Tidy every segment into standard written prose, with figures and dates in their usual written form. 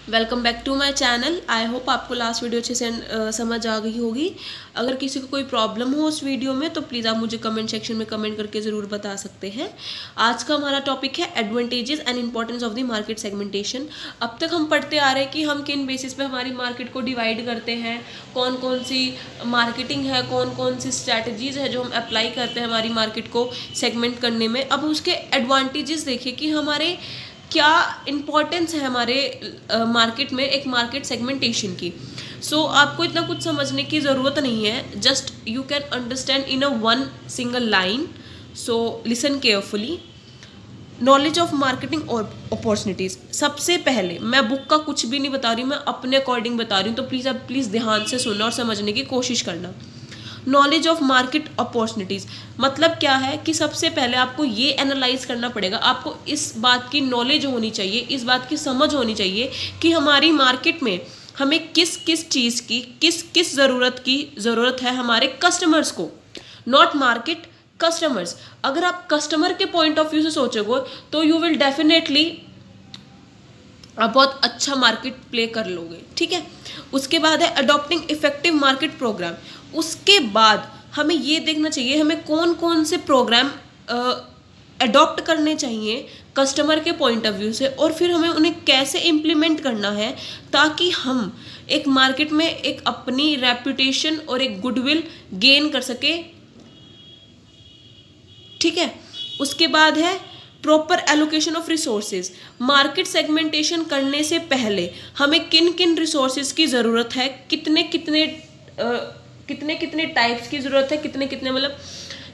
Welcome back to my channel. I hope आपको last video अच्छे से समझ आ गई होगी। अगर किसी को कोई प्रॉब्लम हो उस वीडियो में तो प्लीज़ आप मुझे कमेंट सेक्शन में कमेंट करके ज़रूर बता सकते हैं। आज का हमारा टॉपिक है advantages and importance of the market segmentation. अब तक हम पढ़ते आ रहे हैं कि हम किन बेसिस पे हमारी मार्केट को डिवाइड करते हैं, कौन कौन सी मार्केटिंग है, कौन कौन सी स्ट्रैटेजीज़ है जो हम अप्लाई करते हैं हमारी मार्केट को सेगमेंट करने में। अब उसके एडवांटेजेस देखिए कि हमारे क्या इम्पोर्टेंस है हमारे मार्केट में एक मार्केट सेगमेंटेशन की। सो आपको इतना कुछ समझने की ज़रूरत नहीं है, just you can understand in a one single line. So listen carefully. Knowledge of marketing और अपॉर्चुनिटीज़। सबसे पहले मैं बुक का कुछ भी नहीं बता रही हूँ, मैं अपने अकॉर्डिंग बता रही हूँ, तो प्लीज़ आप प्लीज़ ध्यान से सुनना और समझने की कोशिश करना। नॉलेज ऑफ मार्केट अपॉर्चुनिटीज़ मतलब क्या है कि सबसे पहले आपको ये एनालाइज करना पड़ेगा, आपको इस बात की नॉलेज होनी चाहिए, इस बात की समझ होनी चाहिए कि हमारी मार्केट में हमें किस किस चीज़ की किस किस ज़रूरत है हमारे कस्टमर्स को, नॉट मार्केट, कस्टमर्स। अगर आप कस्टमर के पॉइंट ऑफ व्यू से सोचोगे तो यू विल डेफिनेटली आप बहुत अच्छा मार्केट प्ले कर लोगे, ठीक है। उसके बाद है अडॉप्टिंग इफेक्टिव मार्केट प्रोग्राम। उसके बाद हमें ये देखना चाहिए हमें कौन कौन से प्रोग्राम अडॉप्ट करने चाहिए कस्टमर के पॉइंट ऑफ व्यू से, और फिर हमें उन्हें कैसे इम्प्लीमेंट करना है ताकि हम एक मार्केट में एक अपनी रेपुटेशन और एक गुडविल गेन कर सके, ठीक है। उसके बाद है proper allocation of resources. Market segmentation करने से पहले हमें किन किन रिसोर्सेज की ज़रूरत है, कितने कितने टाइप्स की ज़रूरत है, कितने कितने मतलब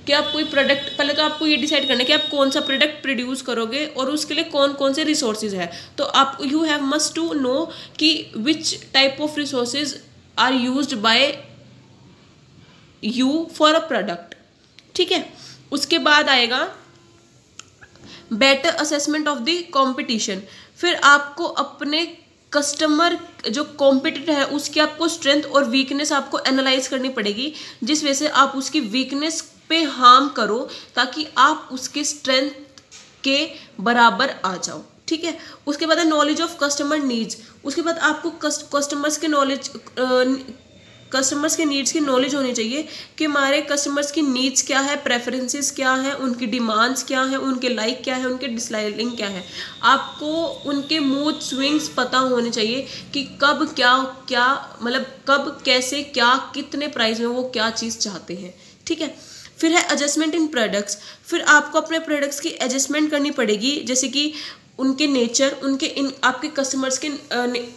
कि आप कोई प्रोडक्ट, पहले तो आपको ये डिसाइड करना है कि आप कौन सा प्रोडक्ट प्रोड्यूस करोगे और उसके लिए कौन कौन से रिसोर्सेज है। तो आप you have must to know कि which type of resources are used by you for a product, ठीक है। उसके बाद आएगा better assessment of the competition. फिर आपको अपने कस्टमर जो कॉम्पिटिटर है उसकी आपको स्ट्रेंथ और वीकनेस आपको एनालाइज करनी पड़ेगी, जिस वजह से आप उसकी वीकनेस पे हार्म करो ताकि आप उसके स्ट्रेंथ के बराबर आ जाओ, ठीक है। उसके बाद है नॉलेज ऑफ कस्टमर नीड्स। उसके बाद आपको कस्टमर्स के नीड्स की नॉलेज होनी चाहिए कि हमारे कस्टमर्स की नीड्स क्या है, प्रेफरेंसेस क्या है, उनकी डिमांड्स क्या है, उनके लाइक क्या है, उनके डिसलाइकिंग क्या है। आपको उनके मूड स्विंग्स पता होने चाहिए कि कब क्या क्या मतलब कब कैसे क्या कितने प्राइस में वो क्या चीज़ चाहते हैं, ठीक है। फिर है एडजस्टमेंट इन प्रोडक्ट्स। फिर आपको अपने प्रोडक्ट्स की एडजस्टमेंट करनी पड़ेगी, जैसे कि उनके नेचर, आपके कस्टमर्स के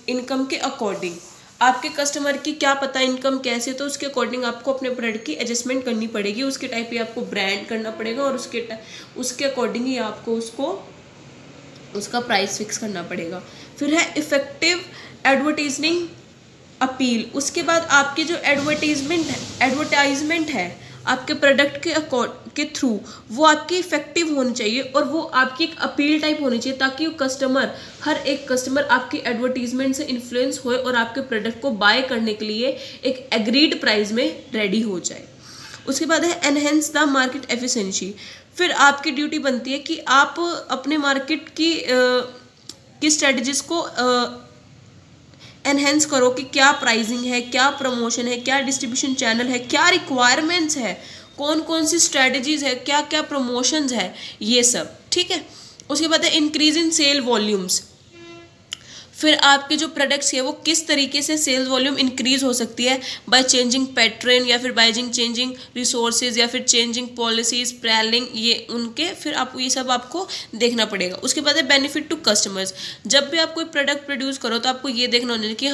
इनकम के अकॉर्डिंग। आपके कस्टमर की क्या पता इनकम कैसे, तो उसके अकॉर्डिंग आपको अपने प्रोडक्ट की एडजस्टमेंट करनी पड़ेगी, उसके टाइप पे आपको ब्रांड करना पड़ेगा और उसके अकॉर्डिंग ही आपको उसका प्राइस फिक्स करना पड़ेगा। फिर है इफेक्टिव एडवर्टाइजिंग अपील। उसके बाद आपकी जो एडवर्टाइजमेंट है आपके प्रोडक्ट के थ्रू वो आपकी इफेक्टिव होनी चाहिए और वो आपकी एक अपील टाइप होनी चाहिए ताकि हर एक कस्टमर आपकी एडवर्टीजमेंट से इन्फ्लुएंस होए और आपके प्रोडक्ट को बाय करने के लिए एक एग्रीड प्राइस में रेडी हो जाए। उसके बाद है एनहेंस द मार्केट एफिशिएंसी। फिर आपकी ड्यूटी बनती है कि आप अपने मार्केट की स्ट्रेटजीज को एनहेंस करो कि क्या प्राइसिंग है, क्या प्रमोशन है, क्या डिस्ट्रीब्यूशन चैनल है, क्या रिक्वायरमेंट्स है, कौन कौन सी स्ट्रेटजीज है, क्या क्या प्रमोशंस है, ये सब, ठीक है। उसके बाद है इंक्रीज इन सेल वॉल्यूम्स। फिर आपके जो प्रोडक्ट्स है वो किस तरीके से सेल्स वॉल्यूम इंक्रीज हो सकती है, बाय चेंजिंग पैटर्न या फिर बाय चेंजिंग रिसोर्सेज या फिर चेंजिंग पॉलिसीज, प्लानिंग, ये उनके फिर आपको ये सब आपको देखना पड़ेगा। उसके बाद है बेनिफिट टू कस्टमर्स। जब भी आप कोई प्रोडक्ट प्रोड्यूस करो तो आपको ये देखना होना चाहिए कि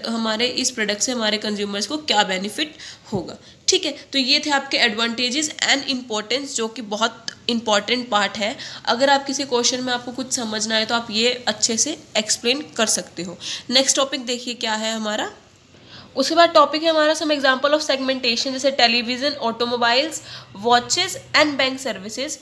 हमारे इस प्रोडक्ट से हमारे कंज्यूमर्स को क्या बेनिफिट होगा, ठीक है। तो ये थे आपके एडवांटेजेस एंड इम्पोर्टेंस, जो कि बहुत इंपॉर्टेंट पार्ट है। अगर आप किसी क्वेश्चन में आपको कुछ समझना है तो आप ये अच्छे से एक्सप्लेन कर सकते हो। नेक्स्ट टॉपिक देखिए क्या है हमारा। उसके बाद टॉपिक है हमारा सम एग्जांपल ऑफ सेगमेंटेशन, जैसे television, automobiles, watches and bank services.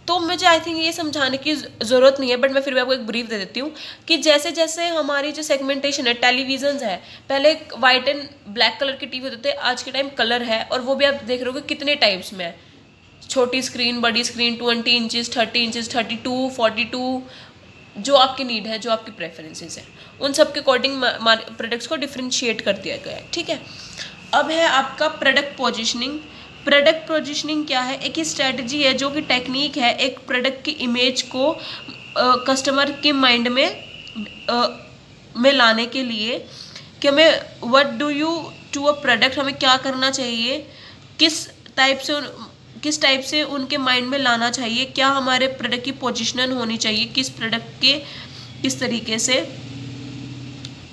तो मुझे आई थिंक ये समझाने की ज़रूरत नहीं है, बट मैं फिर भी आपको एक ब्रीफ दे देती हूँ कि जैसे जैसे हमारी जो सेगमेंटेशन है, टेलीविज़न है, पहले वाइट एंड ब्लैक कलर के टीवी होते थे, आज के टाइम कलर है, और वो भी आप देख रहे हो कि कितने टाइप्स में है, छोटी स्क्रीन, बड़ी स्क्रीन, 20 इंचज़, 30 इंचज़, 32, 42, जो आपकी नीड है, जो आपकी प्रेफरेंसेस है, उन सब के अकॉर्डिंग प्रोडक्ट्स को डिफ्रेंशिएट कर दिया गया है, ठीक है। अब है आपका प्रोडक्ट पोजिशनिंग। प्रोडक्ट पोजिशनिंग क्या है? एक स्ट्रेटजी है, जो कि टेक्निक है एक प्रोडक्ट की इमेज को कस्टमर के माइंड में लाने के लिए कि हमें what do you to a product, हमें क्या करना चाहिए, किस टाइप से उनके माइंड में लाना चाहिए, क्या हमारे प्रोडक्ट की पोजीशनिंग होनी चाहिए, किस प्रोडक्ट के किस तरीके से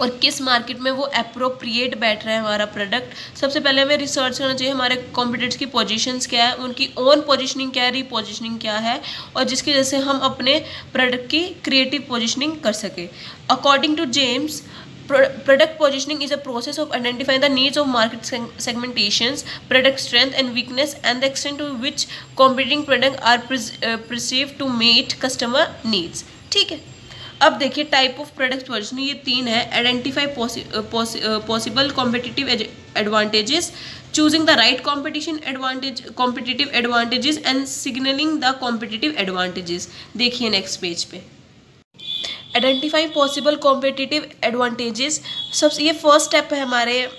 और किस मार्केट में वो अप्रोप्रिएट बैठ रहा है हमारा प्रोडक्ट। सबसे पहले हमें रिसर्च करना चाहिए हमारे कॉम्पिटिटर्स की पोजीशंस क्या है, उनकी ओन पोजीशनिंग क्या है, रीपोजिशनिंग क्या है, और जिसकी वजह से हम अपने प्रोडक्ट की क्रिएटिव पोजीशनिंग कर सके। According to James, product positioning is a process of identifying the needs of market segmentations, product strength and weakness, and the extent to which competing products are perceived to meet customer needs, ठीक है। अब देखिए type of product positioning, ये 3 है। Identify possible competitive advantages, choosing the right competitive advantages and signaling the competitive advantages। देखिए next page पे identify possible competitive advantages. सबसे ये फर्स्ट स्टेप है हमारे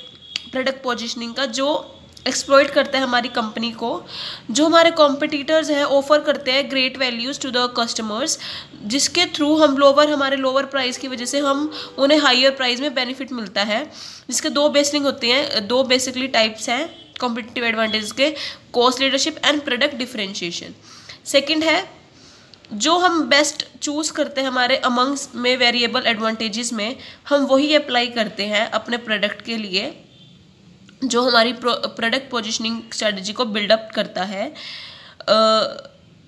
प्रोडक्ट पोजिशनिंग का, जो एक्सप्लॉइट करता है हमारी कंपनी को। जो हमारे कॉम्पिटिटर्स हैं ऑफर करते हैं great values to the customers, जिसके थ्रू हम हमारे लोअर प्राइस की वजह से हम उन्हें हायर प्राइस में बेनिफिट मिलता है। जिसके दो बेसिकली टाइप्स हैं कॉम्पिटिटिव एडवांटेज के, cost leadership and product differentiation. Second है जो हम बेस्ट चूज़ करते हैं हमारे अमंग्स में वेरिएबल एडवांटेजेस में, हम वही अप्लाई करते हैं अपने प्रोडक्ट के लिए, जो हमारी प्रोडक्ट पोजीशनिंग स्ट्रेटजी को बिल्डअप करता है।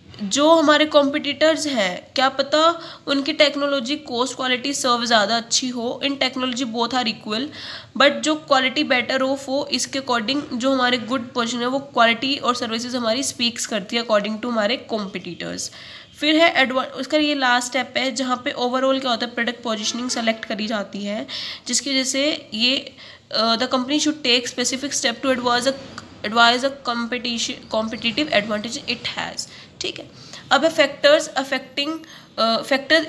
जो हमारे कॉम्पिटिटर्स हैं, क्या पता उनकी टेक्नोलॉजी, कॉस्ट, क्वालिटी, सर्व ज़्यादा अच्छी हो, इन technology both are equal, but जो क्वालिटी बेटर हो इसके अकॉर्डिंग जो हमारे गुड पोजीशन है वो क्वालिटी और सर्विसेज हमारी स्पीक्स करती है अकॉर्डिंग टू हमारे कॉम्पिटिटर्स। फिर है उसका ये लास्ट स्टेप है जहाँ पे ओवरऑल क्या होता है, प्रोडक्ट पोजीशनिंग सेलेक्ट करी जाती है, जिसकी वजह से ये the company should take specific step to advise a competitive advantage it has, ठीक है। अब है factors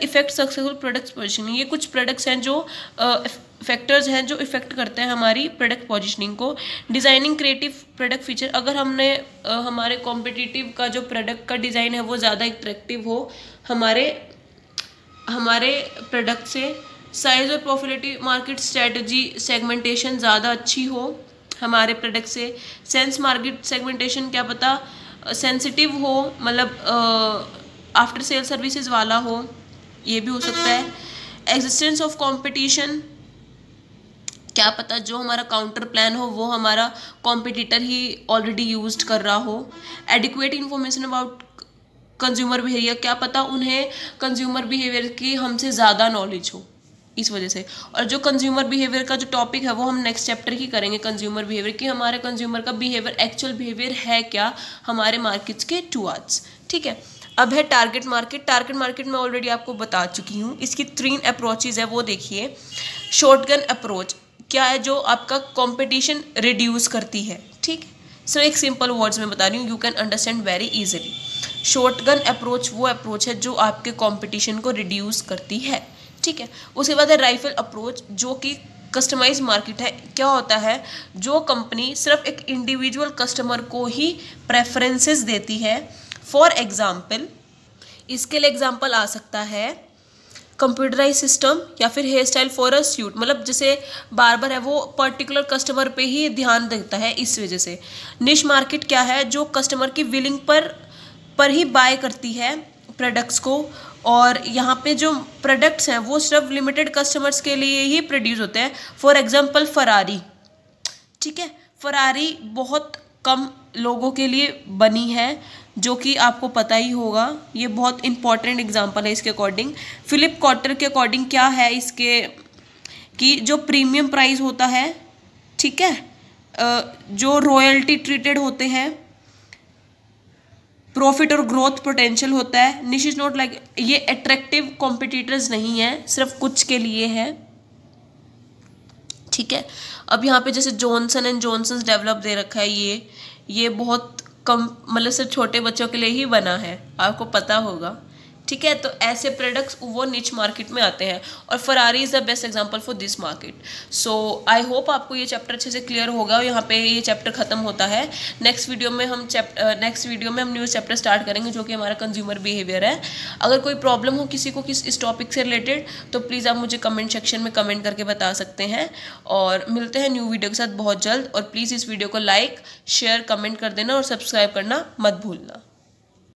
effect successful product positioning. ये कुछ प्रोडक्ट्स हैं जो फैक्टर्स हैं जो इफेक्ट करते हैं हमारी प्रोडक्ट पोजीशनिंग को। डिज़ाइनिंग क्रिएटिव प्रोडक्ट फीचर, अगर हमने हमारे कॉम्पिटिटिव का जो प्रोडक्ट का डिज़ाइन है वो ज़्यादा अट्रैक्टिव हो हमारे प्रोडक्ट से, साइज और प्रॉफिटेबिलिटी, मार्केट स्ट्रेटजी, सेगमेंटेशन ज़्यादा अच्छी हो हमारे प्रोडक्ट से, सेंस मार्केट सेगमेंटेशन क्या पता सेंसिटिव हो, मतलब आफ्टर सेल सर्विसेज वाला हो, ये भी हो सकता है। एग्जिस्टेंस ऑफ कंपटीशन, क्या पता जो हमारा काउंटर प्लान हो वो हमारा कॉम्पिटिटर ही ऑलरेडी यूज्ड कर रहा हो। Adequate information about consumer behaviour, क्या पता उन्हें कंज्यूमर बिहेवियर की हमसे ज़्यादा नॉलेज हो इस वजह से। और जो कंज्यूमर बिहेवियर का जो टॉपिक है वो हम नेक्स्ट चैप्टर ही करेंगे, कंज्यूमर बिहेवियर की, हमारे कंज्यूमर का बिहेवियर एक्चुअल बिहेवियर है क्या हमारे मार्केट्स के टुवर्ड्स, ठीक है। अब है टारगेट मार्केट मैं ऑलरेडी आपको बता चुकी हूँ। इसकी 3 अप्रोचेज है, वो देखिए। शॉटगन अप्रोच क्या है, जो आपका कंपटीशन रिड्यूस करती है, ठीक है। सो एक सिंपल वर्ड्स में बता रही हूँ, you can understand very easily. Shotgun approach वो अप्रोच है जो आपके कंपटीशन को रिड्यूस करती है, ठीक है। उसके बाद है राइफल अप्रोच, जो कि कस्टमाइज मार्केट है। क्या होता है, जो कंपनी सिर्फ एक इंडिविजुअल कस्टमर को ही प्रेफरेंसेस देती है। फॉर एग्जाम्पल, इसके लिए एग्जाम्पल आ सकता है कंप्यूटराइज सिस्टम या फिर hair style for a suit, मतलब जैसे बार्बर है वो पर्टिकुलर कस्टमर पे ही ध्यान देता है, इस वजह से। निश मार्केट क्या है, जो कस्टमर की विलिंग पर ही बाय करती है प्रोडक्ट्स को, और यहाँ पे जो प्रोडक्ट्स हैं वो सिर्फ लिमिटेड कस्टमर्स के लिए ही प्रोड्यूस होते हैं। फॉर एग्जांपल फरारी, ठीक है। फरारी बहुत कम लोगों के लिए बनी है, जो कि आपको पता ही होगा, ये बहुत इंपॉर्टेंट एग्जांपल है इसके अकॉर्डिंग। फिलिप कॉटर के अकॉर्डिंग क्या है इसके कि जो प्रीमियम प्राइस होता है, ठीक है, जो रॉयल्टी ट्रीटेड होते हैं, प्रॉफिट और ग्रोथ पोटेंशियल होता है। निश इज नॉट लाइक, ये अट्रैक्टिव कॉम्पिटिटर्स नहीं है, सिर्फ कुछ के लिए है, ठीक है। अब यहाँ पे जैसे जॉनसन एंड जॉनसन्स डेवलप दे रखा है, ये बहुत कम, मतलब सिर्फ छोटे बच्चों के लिए ही बना है, आपको पता होगा, ठीक है। तो ऐसे प्रोडक्ट्स वो निच मार्केट में आते हैं और Ferrari is the best example for this market. So I hope आपको ये चैप्टर अच्छे से क्लियर होगा। यहाँ पे ये चैप्टर खत्म होता है। नेक्स्ट वीडियो में हम न्यू चैप्टर स्टार्ट करेंगे जो कि हमारा कंज्यूमर बिहेवियर है। अगर कोई प्रॉब्लम हो किसी को इस टॉपिक से रिलेटेड तो प्लीज़ आप मुझे कमेंट सेक्शन में कमेंट करके बता सकते हैं। और मिलते हैं न्यू वीडियो के साथ बहुत जल्द। और प्लीज़ इस वीडियो को लाइक शेयर कमेंट कर देना और सब्सक्राइब करना मत भूलना।